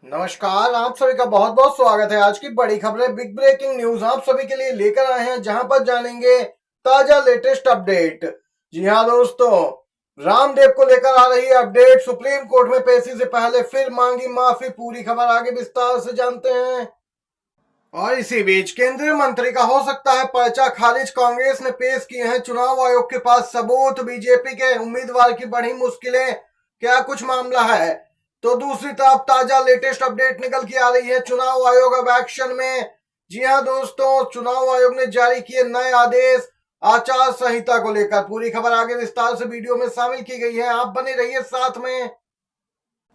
नमस्कार, आप सभी का बहुत बहुत स्वागत है। आज की बड़ी खबरें, बिग ब्रेकिंग न्यूज आप सभी के लिए लेकर आए हैं, जहां पर जानेंगे ताजा लेटेस्ट अपडेट। जी हां दोस्तों, रामदेव को लेकर आ रही है अपडेट। सुप्रीम कोर्ट में पेशी से पहले फिर मांगी माफी। पूरी खबर आगे विस्तार से जानते हैं। और इसी बीच केंद्रीय मंत्री का हो सकता है पर्चा खारिज। कांग्रेस ने पेश किए हैं चुनाव आयोग के पास सबूत। बीजेपी के उम्मीदवार की बढ़ी मुश्किलें, क्या कुछ मामला है? तो दूसरी तरफ ताजा लेटेस्ट अपडेट निकल के आ रही है, चुनाव आयोग अब एक्शन में। जी हां दोस्तों, चुनाव आयोग ने जारी किए नए आदेश आचार संहिता को लेकर। पूरी खबर आगे विस्तार से वीडियो में शामिल की गई है, आप बने रहिए साथ में।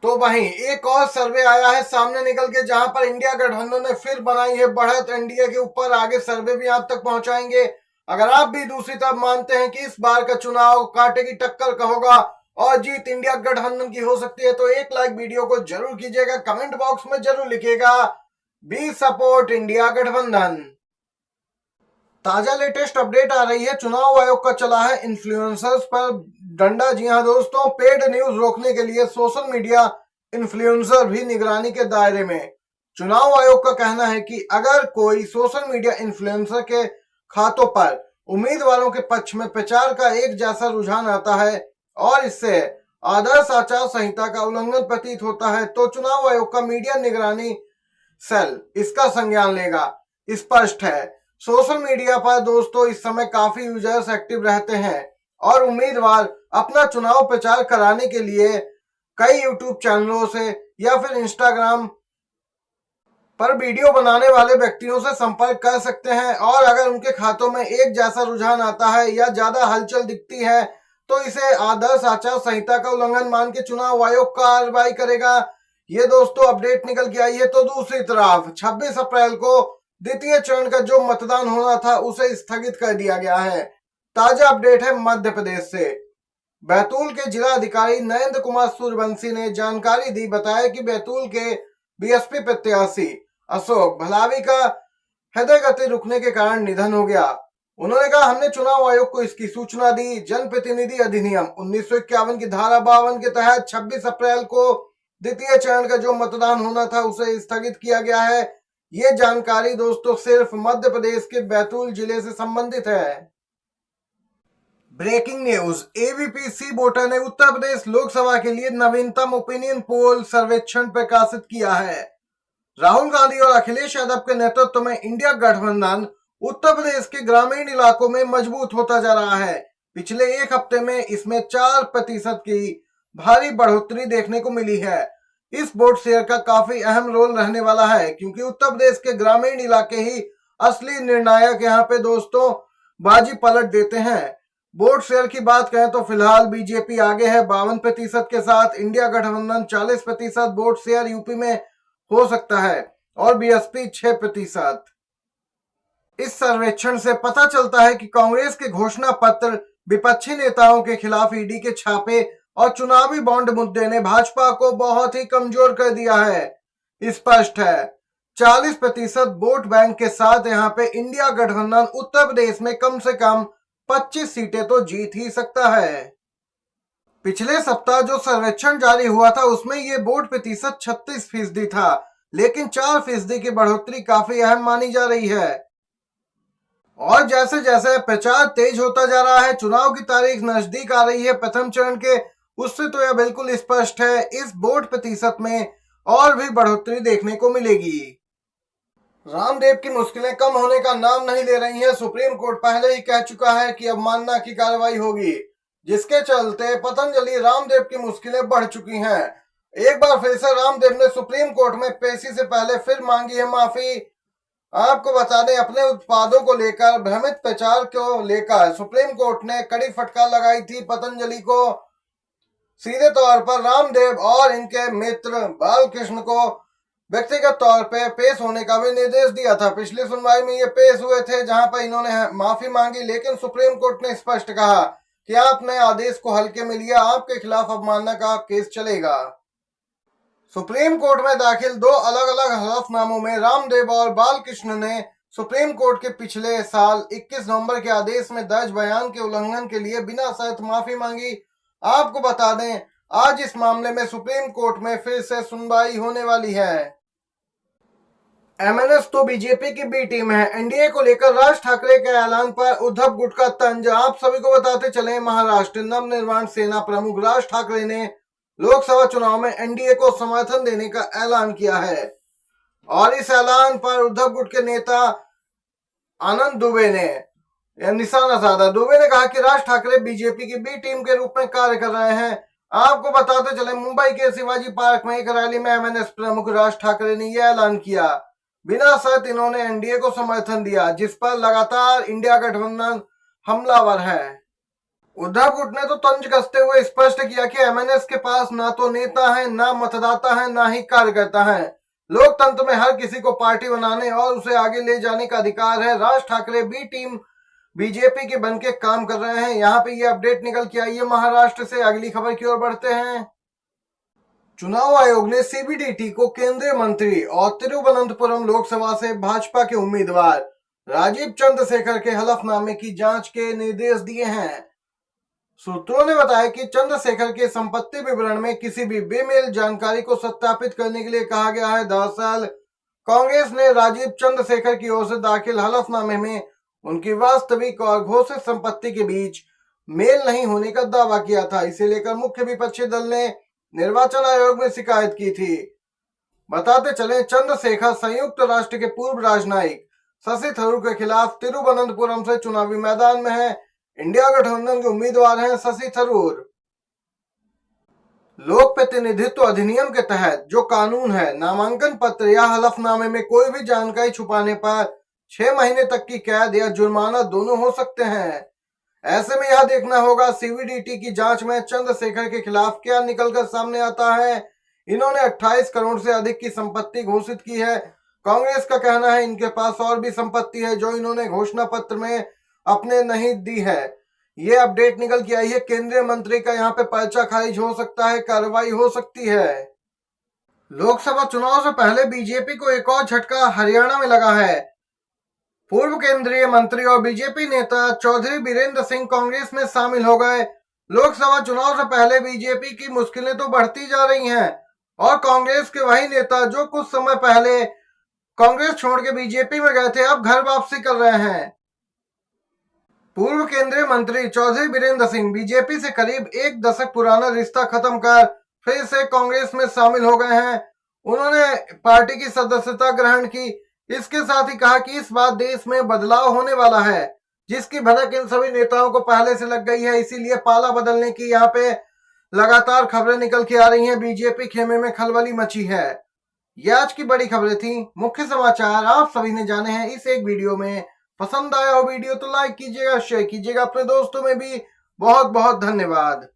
तो वहीं एक और सर्वे आया है सामने निकल के, जहां पर इंडिया गठबंधन ने फिर बनाई है बढ़त एनडीए के ऊपर। आगे सर्वे भी आप तक पहुंचाएंगे। अगर आप भी दूसरी तरफ मानते हैं कि इस बार का चुनाव कांटे की टक्कर का होगा और जीत इंडिया गठबंधन की हो सकती है, तो एक लाइक वीडियो को जरूर कीजिएगा। कमेंट बॉक्स में जरूर लिखिएगा, बी सपोर्ट इंडिया गठबंधन। ताजा लेटेस्ट अपडेट आ रही है, चुनाव आयोग का चला है इन्फ्लुएंसर्स पर डंडा। जी हां दोस्तों, पेड न्यूज रोकने के लिए सोशल मीडिया इन्फ्लुएंसर भी निगरानी के दायरे में। चुनाव आयोग का कहना है कि अगर कोई सोशल मीडिया इन्फ्लुएंसर के खातों पर उम्मीदवारों के पक्ष में प्रचार का एक जैसा रुझान आता है और इससे आदर्श आचार संहिता का उल्लंघन प्रतीत होता है, तो चुनाव आयोग का मीडिया निगरानी सेल इसका संज्ञान लेगा। स्पष्ट है, सोशल मीडिया पर दोस्तों इस समय काफी यूजर्स एक्टिव रहते हैं और उम्मीदवार अपना चुनाव प्रचार कराने के लिए कई यूट्यूब चैनलों से या फिर इंस्टाग्राम पर वीडियो बनाने वाले व्यक्तियों से संपर्क कर सकते हैं। और अगर उनके खातों में एक जैसा रुझान आता है या ज्यादा हलचल दिखती है, तो इसे आदर्श आचार संहिता का उल्लंघन मान के चुनाव आयोग कार्रवाई करेगा। ये दोस्तों अपडेट निकल के आई है। तो दूसरी तरफ 26 अप्रैल को द्वितीय चरण का जो मतदान होना था उसे स्थगित कर दिया गया है। ताजा अपडेट है मध्य प्रदेश से। बैतूल के जिला अधिकारी नरेंद्र कुमार सूर्यवंशी ने जानकारी दी। बताया कि बैतूल के बीएसपी प्रत्याशी अशोक भलावी का हृदय गति रुकने के कारण निधन हो गया। उन्होंने कहा, हमने चुनाव आयोग को इसकी सूचना दी। जनप्रतिनिधि अधिनियम 1951 की धारा 52 के तहत 26 अप्रैल को द्वितीय चरण का जो मतदान होना था उसे स्थगित किया गया है। ये जानकारी दोस्तों सिर्फ मध्य प्रदेश के बैतूल जिले से संबंधित है। ब्रेकिंग न्यूज, एबीपी सी वोटर ने उत्तर प्रदेश लोकसभा के लिए नवीनतम ओपिनियन पोल सर्वेक्षण प्रकाशित किया है। राहुल गांधी और अखिलेश यादव के नेतृत्व में इंडिया गठबंधन उत्तर प्रदेश के ग्रामीण इलाकों में मजबूत होता जा रहा है। पिछले एक हफ्ते में इसमें 4% की भारी बढ़ोतरी देखने को मिली है। इस वोट शेयर का काफी अहम रोल रहने वाला है, क्योंकि उत्तर प्रदेश के ग्रामीण इलाके ही असली निर्णायक यहाँ पे दोस्तों बाजी पलट देते हैं। वोट शेयर की बात करें तो फिलहाल बीजेपी आगे है 52% के साथ। इंडिया गठबंधन 40% वोट शेयर यूपी में हो सकता है और बीएसपी 6%। इस सर्वेक्षण से पता चलता है कि कांग्रेस के घोषणा पत्र, विपक्षी नेताओं के खिलाफ ईडी के छापे और चुनावी बॉन्ड मुद्दे ने भाजपा को बहुत ही कमजोर कर दिया है। स्पष्ट है, 40% वोट बैंक के साथ यहाँ पे इंडिया गठबंधन उत्तर प्रदेश में कम से कम 25 सीटें तो जीत ही सकता है। पिछले सप्ताह जो सर्वेक्षण जारी हुआ था उसमें ये वोट प्रतिशत 36% था, लेकिन 4% की बढ़ोतरी काफी अहम मानी जा रही है। और जैसे जैसे प्रचार तेज होता जा रहा है, चुनाव की तारीख नजदीक आ रही है प्रथम चरण के, उससे तो यह बिल्कुल स्पष्ट है इस वोट प्रतिशत में और भी बढ़ोतरी देखने को मिलेगी। रामदेव की मुश्किलें कम होने का नाम नहीं ले रही हैं। सुप्रीम कोर्ट पहले ही कह चुका है कि अवमानना की कार्रवाई होगी, जिसके चलते पतंजलि रामदेव की मुश्किलें बढ़ चुकी हैं। एक बार फिर से रामदेव ने सुप्रीम कोर्ट में पेशी से पहले फिर मांगी है माफी। आपको बता दें, अपने उत्पादों को लेकर भ्रमित प्रचार को लेकर सुप्रीम कोर्ट ने कड़ी फटकार लगाई थी पतंजलि को। सीधे तौर पर रामदेव और इनके मित्र बालकृष्ण को व्यक्तिगत तौर पे पेश होने का भी निर्देश दिया था। पिछली सुनवाई में ये पेश हुए थे, जहां पर इन्होंने माफी मांगी, लेकिन सुप्रीम कोर्ट ने स्पष्ट कहा कि आपने आदेश को हल्के में लिया, आपके खिलाफ अवमानना का केस चलेगा। सुप्रीम कोर्ट में दाखिल 2 अलग अलग हलफनामों में रामदेव और बालकृष्ण ने सुप्रीम कोर्ट के पिछले साल 21 नवंबर के आदेश में दर्ज बयान के उल्लंघन के लिए बिना शर्त माफी मांगी। आपको बता दें, आज इस मामले में सुप्रीम कोर्ट में फिर से सुनवाई होने वाली है। एमएनएस तो बीजेपी की बी टीम है। एनडीए को लेकर राज ठाकरे के ऐलान पर उद्धव गुट का तंज। आप सभी को बताते चले, महाराष्ट्र नवनिर्माण सेना प्रमुख राज ठाकरे ने लोकसभा चुनाव में एनडीए को समर्थन देने का ऐलान किया है और इस ऐलान पर उद्धव गुट के नेता आनंद दुबे ने निशाना साधा। दुबे ने कहा कि राज ठाकरे बीजेपी की बी टीम के रूप में कार्य कर रहे हैं। आपको बताते चले, मुंबई के शिवाजी पार्क में एक रैली में एमएनएस प्रमुख राज ठाकरे ने यह ऐलान किया। बिना शर्त इन्होंने एनडीए को समर्थन दिया, जिस पर लगातार इंडिया गठबंधन हमलावर है। उद्धव गुट ने तो तंज कसते हुए स्पष्ट किया कि एमएनएस के पास ना तो नेता है, ना मतदाता है, ना ही कार्यकर्ता है। लोकतंत्र में हर किसी को पार्टी बनाने और उसे आगे ले जाने का अधिकार है। Raj Thackeray B team BJP के बनके काम कर रहे हैं। यहाँ पे ये अपडेट निकल के आई है महाराष्ट्र से। अगली खबर की ओर बढ़ते हैं। चुनाव आयोग ने सीबीडीटी को केंद्रीय मंत्री और तिरुवनंतपुरम लोकसभा से भाजपा के उम्मीदवार राजीव चंद्रशेखर के हलफनामे की जांच के निर्देश दिए हैं। सूत्रों ने बताया कि चंद्रशेखर के संपत्ति विवरण में किसी भी बेमेल जानकारी को सत्यापित करने के लिए कहा गया है। दरअसल कांग्रेस ने राजीव चंद्रशेखर की ओर से दाखिल हलफनामे में उनकी वास्तविक और घोषित संपत्ति के बीच मेल नहीं होने का दावा किया था। इसे लेकर मुख्य विपक्षी दल ने निर्वाचन आयोग में शिकायत की थी। बताते चले, चंद्रशेखर संयुक्त राष्ट्र के पूर्व राजनयिक शशि थरूर के खिलाफ तिरुवनंतपुरम से चुनावी मैदान में है। इंडिया गठबंधन के उम्मीदवार हैं शशि थरूर। लोक प्रतिनिधित्व अधिनियम के तहत जो कानून है, नामांकन पत्र या हलफनामे में कोई भी जानकारी छुपाने पर 6 महीने तक की कैद या जुर्माना दोनों हो सकते हैं। ऐसे में यह देखना होगा सीबीडीटी की जांच में चंद्रशेखर के खिलाफ क्या निकलकर सामने आता है। इन्होंने 28 करोड़ से अधिक की संपत्ति घोषित की है। कांग्रेस का कहना है इनके पास और भी संपत्ति है जो इन्होंने घोषणा पत्र में अपने नहीं दी है। ये अपडेट निकल के आई है। केंद्रीय मंत्री का यहाँ पे पर्चा खारिज हो सकता है, कार्रवाई हो सकती है। लोकसभा चुनाव से पहले बीजेपी को एक और झटका हरियाणा में लगा है। पूर्व केंद्रीय मंत्री और बीजेपी नेता चौधरी बीरेंद्र सिंह कांग्रेस में शामिल हो गए। लोकसभा चुनाव से पहले बीजेपी की मुश्किलें तो बढ़ती जा रही हैं और कांग्रेस के वही नेता जो कुछ समय पहले कांग्रेस छोड़ के बीजेपी में गए थे, अब घर वापसी कर रहे हैं। पूर्व केंद्रीय मंत्री चौधरी बीरेंद्र सिंह बीजेपी से करीब एक दशक पुराना रिश्ता खत्म कर फिर से कांग्रेस में शामिल हो गए हैं। उन्होंने पार्टी की सदस्यता ग्रहण की। इसके साथ ही कहा कि इस बार देश में बदलाव होने वाला है, जिसकी भनक इन सभी नेताओं को पहले से लग गई है। इसीलिए पाला बदलने की यहाँ पे लगातार खबरें निकल के आ रही हैं। बीजेपी खेमे में खलबली मची है। ये आज की बड़ी खबरें थी, मुख्य समाचार आप सभी ने जाने हैं इस एक वीडियो में। पसंद आया हो वीडियो तो लाइक कीजिएगा, शेयर कीजिएगा अपने दोस्तों में भी। बहुत बहुत धन्यवाद।